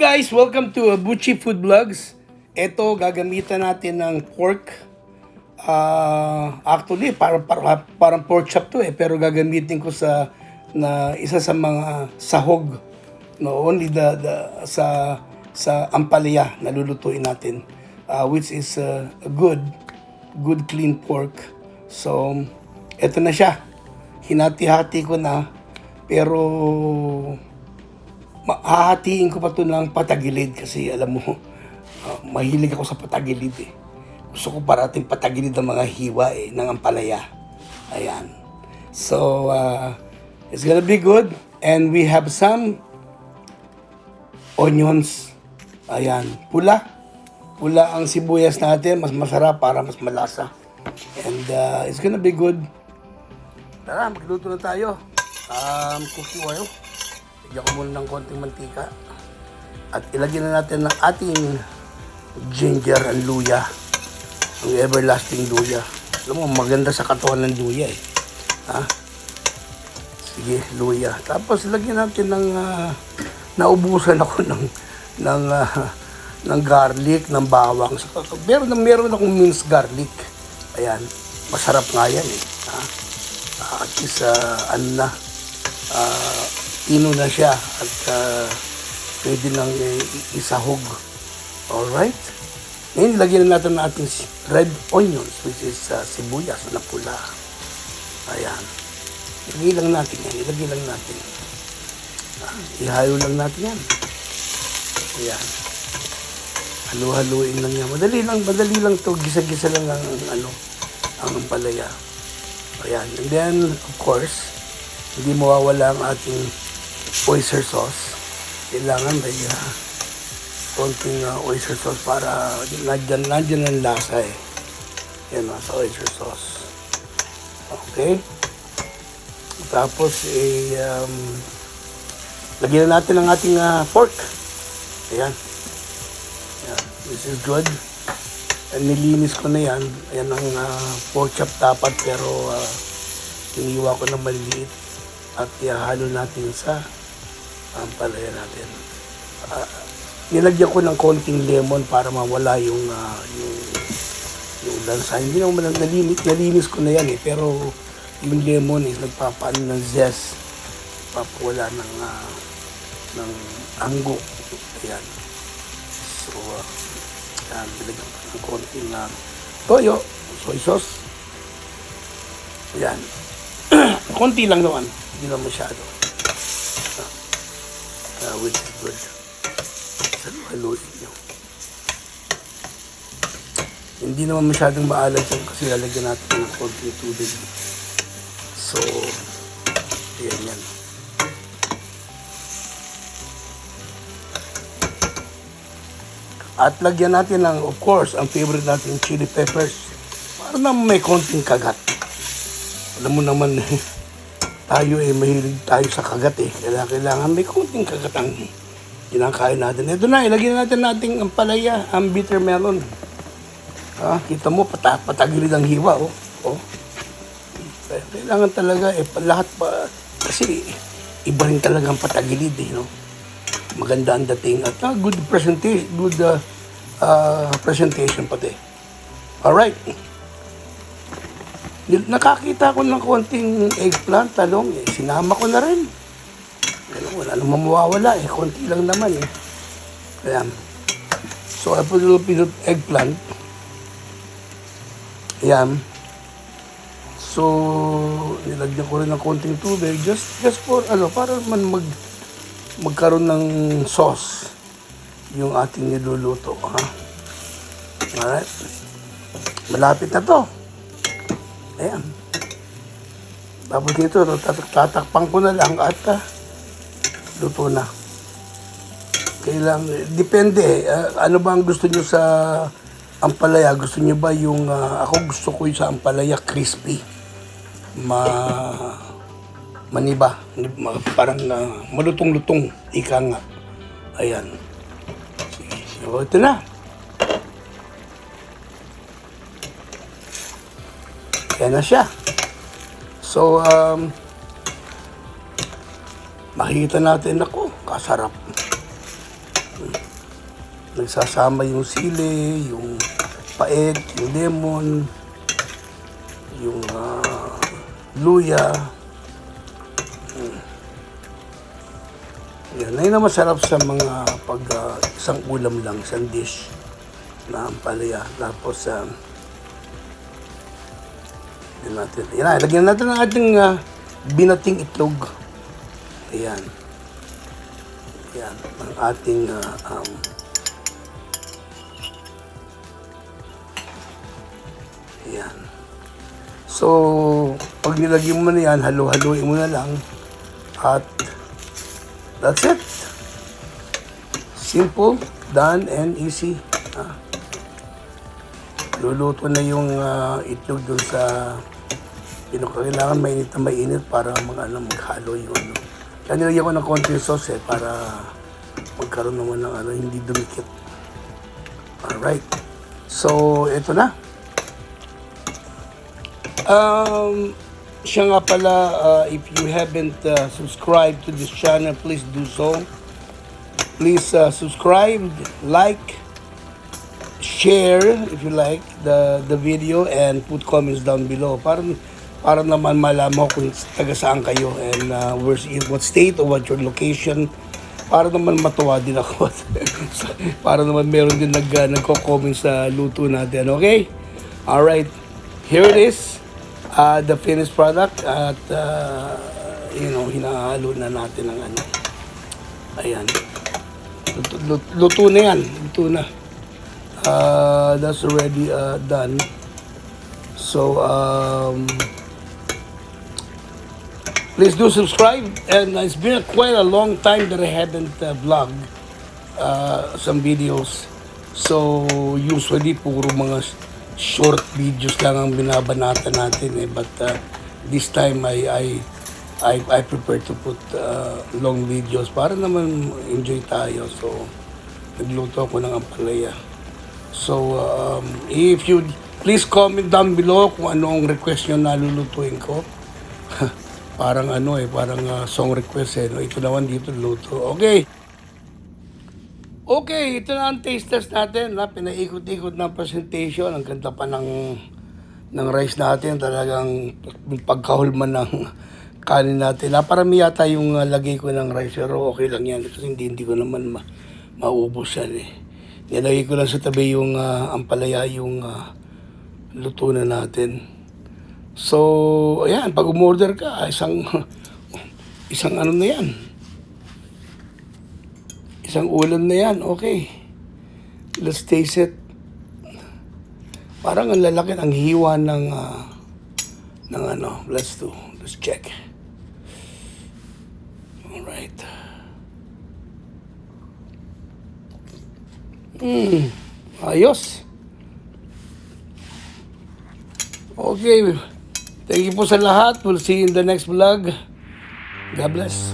guys! Welcome to Buchi Food Vlogs. Ito, gagamitan natin ng pork. Actually, parang pork chop to pero gagamitin ko na isa sa mga sahog. No, only sa ampalaya na lulutuin natin. Which is a good clean pork. So, eto na siya. Hinati-hati ko na, pero hahatiin ko pa ito ng patagilid kasi alam mo, mahilig ako sa patagilid eh. Gusto ko parating patagilid ang mga hiwa ng ampalaya. Ayan. So, it's gonna be good. And we have some onions. Ayan. Pula ang sibuyas natin. Mas masarap para mas malasa. And it's gonna be good. Tara, magluto na tayo. Cooking oil. Lagyan ko muna ng konting mantika. At ilagyan na natin ng ating ginger and luya. Ang everlasting luya. Alam mo, maganda sa katawan ng luya eh. Ha? Sige, luya. Tapos lagyan natin ng naubusan ako ng garlic, ng bawang. Meron akong minced garlic. Ayan. Masarap nga yan eh. Ha? At least, tino na siya at pwede nang isahog. Alright? Ngayon, lagyan na natin ng ating red onions, which is sibuyas na pula. Ayan. Ilagay lang natin yan. Ihalo lang natin yan. Ayan. Halu-haluin lang yan. Madali lang to. Gisa-gisa lang ang palaya. Ayan. And then, of course, hindi mawawala ang ating oyster sauce. Kailangan may konting oyster sauce para nandyan ang lasa eh. Yan sa oyster sauce. Okay? Tapos lagyan na natin ang ating pork. Ayan. Ayan. This is good. And nilinis ko na yan. Ayan ang pork chop dapat pero iniwa ko na maliliit. At ihalo natin sa ampalaya natin. Nilagyan ko ng konting lemon para mawala yung lansa. Hindi naman nalinis ko na yan eh. Pero yung lemon is nagpapaano ng zest. Papawala ng anggo. Ayan. So, ayan. Nilagyan ko ng konting toyo, soy sauce. Ayan. Konti lang naman. Hindi na masyado. Which is good. Haluin nyo. Hindi naman masyadong maalat yung kasi lalagyan natin ng konting tubig. So, yan. At lagyan natin ng, of course, ang favorite natin, chili peppers. Para naman may konting kagat. Alam mo naman, tayo mahilig tayo sa kagat eh. Kailangan may konting kagat ang kinakain natin. Ito na, ilagyan natin ampalaya, ang bitter melon. Kita mo, patagilid ang hiwa. Oh. Kailangan talaga, lahat pa, kasi iba rin talagang patagilid eh. No? Maganda ang dating at good presentation pati. Alright. Nakakita ko ng konting eggplant, talong, sinama ko na rin. Wala namang mawawala konti lang naman eh. Ayan. So I put a little bit of eggplant. Ayan. So, nilagyan ko rin ng konting tubig just for para man magkaroon ng sauce yung ating niluluto, ha. Alright. Malapit na to. Ayan. Tapos nito, tatakpan ko na lang at luto na. Depende. Ano ba ang gusto nyo sa ampalaya? Gusto nyo ba yung, ako gusto ko yung sa ampalaya crispy. Maniba. Parang malutong-lutong. Ika nga. Ayan. Sige. So, ito na. Yan na siya. So, makikita natin, kasarap. Nagsasama yung sili, yung paet, yung lemon, yung luya. Yan, ayun na masarap sa mga pag isang ulam lang, isang dish na ampalaya. Tapos, lagyan natin ang ating binating itlog. Ayan. Ayan, ang ating ayan. So, pag nilagyan mo na yan, halo-haloin mo na lang. At that's it. Simple, done, and easy. Luluto na yung itlog dun sa kailangan mainit na mainit para maghalo yung ano. Kaya nilagyan ko ng konti sauce para magkaroon naman ng hindi dumikit. Alright. So, ito na. Siya nga pala, if you haven't subscribed to this channel, please do so. Please subscribe, like, share if you like the video, and put comments down below para naman malaman ko kung taga saan kayo and what state or what your location, para naman matuwa din ako. Para naman meron din nagko-comment sa luto natin, okay? Alright, here it is, the finished product at hinahalo na natin ang ayan, luto na yan, luto na. That's already done. So please do subscribe, and it's been quite a long time that I haven't vlogged some videos. So usually puro mga short videos lang ang binabanatan natin but this time I prefer to put long videos para naman enjoy tayo. So nagluto ako ng ampalaya. So, if you please comment down below kung anong request nyo na lulutuin ko. Parang parang song request no? Ito naman dito luto. Okay. Okay, ito na ang taste test natin. Pinaikot-ikot ng presentation. Ang ganda pa ng rice natin. Talagang pagkahulman ng kanin natin. Naparami yata yung lagay ko ng rice. Pero okay lang yan. Kasi hindi ko naman maubos yan Nilagay ko lang sa tabi yung ampalaya, yung luto na natin. So, ayan, pag umorder ka, isang ano na yan. Isang ulam na yan, okay. Let's taste it. Parang ang lalaki, ang hiwa ng let's check. Alright. Ayos. Okay. Thank you po sa lahat. We'll see you in the next vlog. God bless.